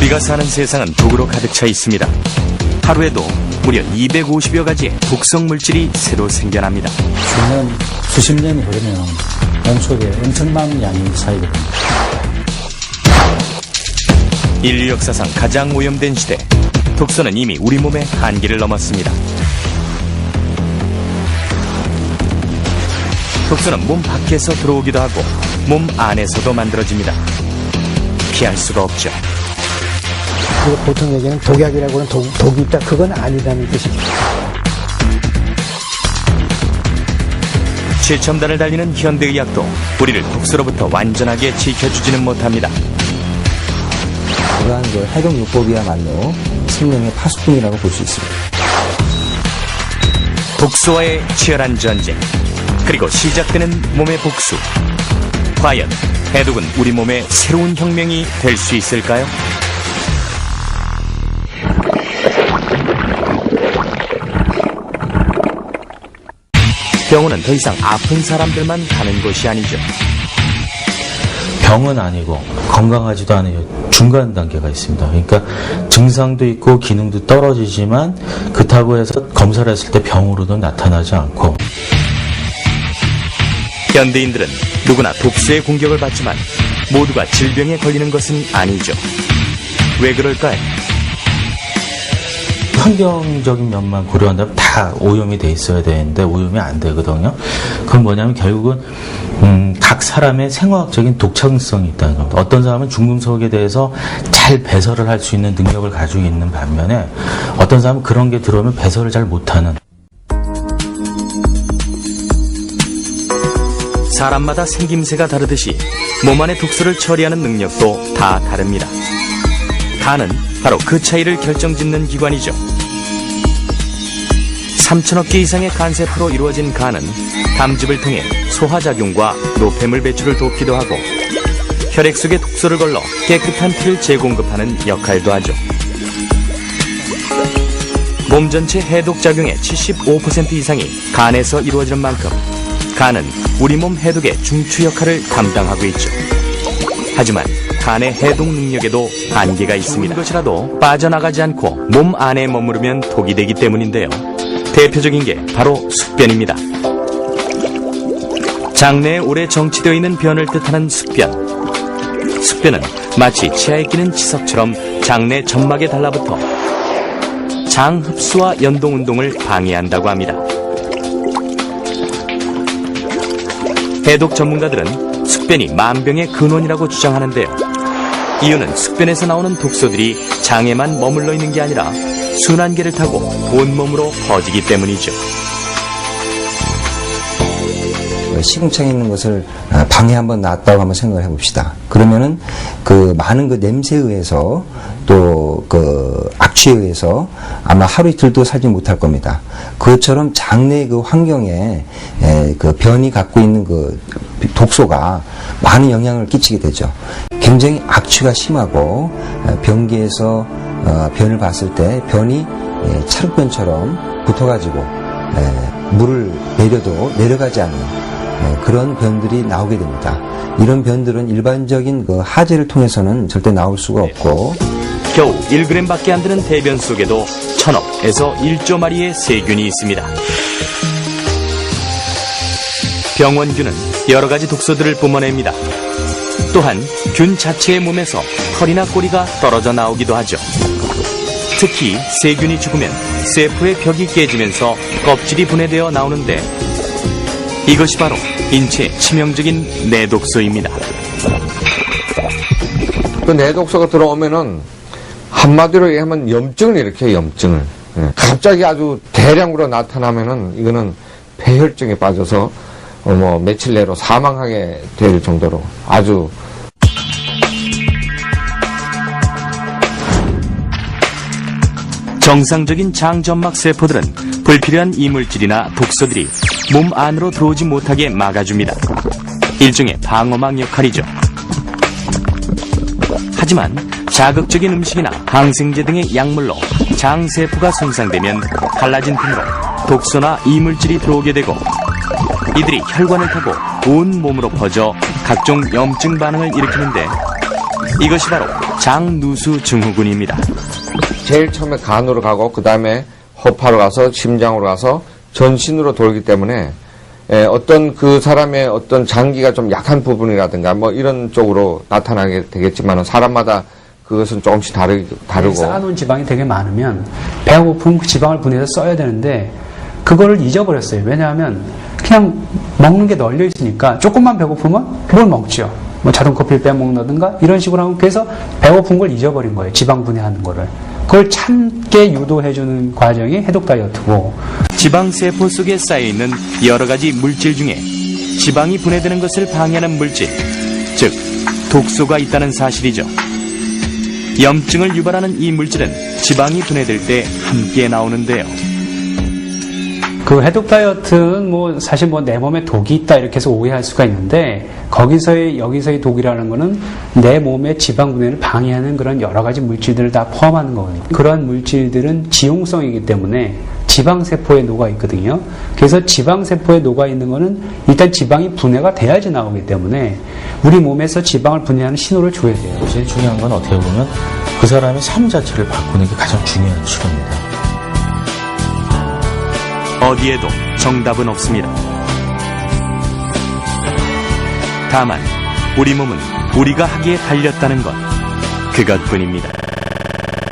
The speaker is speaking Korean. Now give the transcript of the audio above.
우리가 사는 세상은 독으로 가득 차 있습니다. 하루에도 무려 250여 가지의 독성 물질이 새로 생겨납니다. 수년, 수십 년이 흐르면 몸속에 엄청난 양이 차이거든요. 인류 역사상 가장 오염된 시대, 독소는 이미 우리 몸의 한계를 넘었습니다. 독소는 몸 밖에서 들어오기도 하고 몸 안에서도 만들어집니다. 피할 수가 없죠. 보통 얘기는 독약이라고 하는 독이 있다. 그건 아니라는 뜻입니다. 최첨단을 달리는 현대의학도 우리를 독소로부터 완전하게 지켜주지는 못합니다. 그러한 해독요법이야말로 생명의 파수꾼이라고 볼 수 있습니다. 독소와의 치열한 전쟁, 그리고 시작되는 몸의 복수. 과연 해독은 우리 몸의 새로운 혁명이 될 수 있을까요? 병원은 더 이상 아픈 사람들만 가는 곳이 아니죠. 병은 아니고 건강하지도 않은 중간 단계가 있습니다. 그러니까 증상도 있고 기능도 떨어지지만 그렇다고 해서 검사를 했을 때 병으로도 나타나지 않고. 현대인들은 누구나 독소의 공격을 받지만 모두가 질병에 걸리는 것은 아니죠. 왜 그럴까요? 환경적인 면만 고려한다면 다 오염이 돼 있어야 되는데 오염이 안 되거든요. 그건 뭐냐면 결국은 각 사람의 생화학적인 독창성이 있다는 겁니다. 어떤 사람은 중금속에 대해서 잘 배설을 할 수 있는 능력을 가지고 있는 반면에 어떤 사람은 그런 게 들어오면 배설을 잘 못하는. 사람마다 생김새가 다르듯이 몸 안의 독소를 처리하는 능력도 다 다릅니다. 간은 바로 그 차이를 결정짓는 기관이죠. 3,000억 개 이상의 간세포로 이루어진 간은 담즙을 통해 소화작용과 노폐물 배출을 돕기도 하고 혈액 속에 독소를 걸러 깨끗한 피를 재공급하는 역할도 하죠. 몸 전체 해독작용의 75% 이상이 간에서 이루어지는 만큼 간은 우리 몸 해독의 중추 역할을 담당하고 있죠. 하지만 간의 해독 능력에도 한계가 있습니다. 것이라도 빠져나가지 않고 몸 안에 머무르면 독이 되기 때문인데요. 대표적인 게 바로 숙변입니다. 장내에 오래 정치되어 있는 변을 뜻하는 숙변. 숙변은 마치 치아에 끼는 치석처럼 장내 점막에 달라붙어 장 흡수와 연동 운동을 방해한다고 합니다. 해독 전문가들은 숙변이 만병의 근원이라고 주장하는데요. 이유는 숙변에서 나오는 독소들이 장에만 머물러 있는 게 아니라 순환계를 타고 온몸으로 퍼지기 때문이죠. 시궁창에 있는 것을 방에 한번 놨다고 한번 생각을 해봅시다. 그러면은 그 많은 그 냄새에 의해서 또 그 악취에 의해서 아마 하루 이틀도 살지 못할 겁니다. 그것처럼 장내 그 환경에 그 변이 갖고 있는 그 독소가 많은 영향을 끼치게 되죠. 굉장히 악취가 심하고 변기에서 변을 봤을 때 변이 찰흙변처럼 붙어가지고 물을 내려도 내려가지 않는 그런 변들이 나오게 됩니다. 이런 변들은 일반적인 그 하재를 통해서는 절대 나올 수가 없고 겨우 1g밖에 안 되는 대변 속에도 1000억에서 1조 마리의 세균이 있습니다. 병원균은 여러 가지 독소들을 뿜어냅니다. 또한 균 자체의 몸에서 털이나 꼬리가 떨어져 나오기도 하죠. 특히 세균이 죽으면 세포의 벽이 깨지면서 껍질이 분해되어 나오는데 이것이 바로 인체에 치명적인 내독소입니다. 그 내독소가 들어오면은 한마디로 얘기하면 염증을 일으켜요, 염증을. 갑자기 아주 대량으로 나타나면은 이거는 폐혈증에 빠져서 며칠 내로 사망하게 될 정도로 아주 정상적인 장점막 세포들은 불필요한 이물질이나 독소들이 몸 안으로 들어오지 못하게 막아줍니다. 일종의 방어막 역할이죠. 하지만 자극적인 음식이나 항생제 등의 약물로 장세포가 손상되면 갈라진 틈으로 독소나 이물질이 들어오게 되고 이들이 혈관을 타고 온 몸으로 퍼져 각종 염증 반응을 일으키는데 이것이 바로 장누수 증후군입니다. 제일 처음에 간으로 가고 그 다음에 허파로 가서 심장으로 가서 전신으로 돌기 때문에 어떤 그 사람의 어떤 장기가 좀 약한 부분이라든가 뭐 이런 쪽으로 나타나게 되겠지만 사람마다 그것은 조금씩 다르고 쌓아놓은 지방이 되게 많으면 배가 고프면 그 지방을 분해해서 써야 되는데 그거를 잊어버렸어요. 왜냐하면 그냥 먹는 게 널려 있으니까 조금만 배고프면 뭘 먹죠. 뭐 자동 커피를 빼먹는다든가 이런 식으로 하면 그래서 배고픈 걸 잊어버린 거예요. 지방 분해하는 거를. 그걸 참게 유도해주는 과정이 해독 다이어트고 지방세포 속에 쌓여있는 여러 가지 물질 중에 지방이 분해되는 것을 방해하는 물질, 즉 독소가 있다는 사실이죠. 염증을 유발하는 이 물질은 지방이 분해될 때 함께 나오는데요. 그 해독 다이어트는 뭐 사실 뭐 내 몸에 독이 있다 이렇게 해서 오해할 수가 있는데 여기서의 독이라는 거는 내 몸의 지방 분해를 방해하는 그런 여러 가지 물질들을 다 포함하는 거거든요. 그러한 물질들은 지용성이기 때문에 지방세포에 녹아 있거든요. 그래서 지방세포에 녹아 있는 거는 일단 지방이 분해가 돼야지 나오기 때문에 우리 몸에서 지방을 분해하는 신호를 줘야 돼요. 제일 중요한 건 어떻게 보면 그 사람의 삶 자체를 바꾸는 게 가장 중요한 시간입니다. 어디에도 정답은 없습니다. 다만 우리 몸은 우리가 하기에 달렸다는 것, 그것뿐입니다.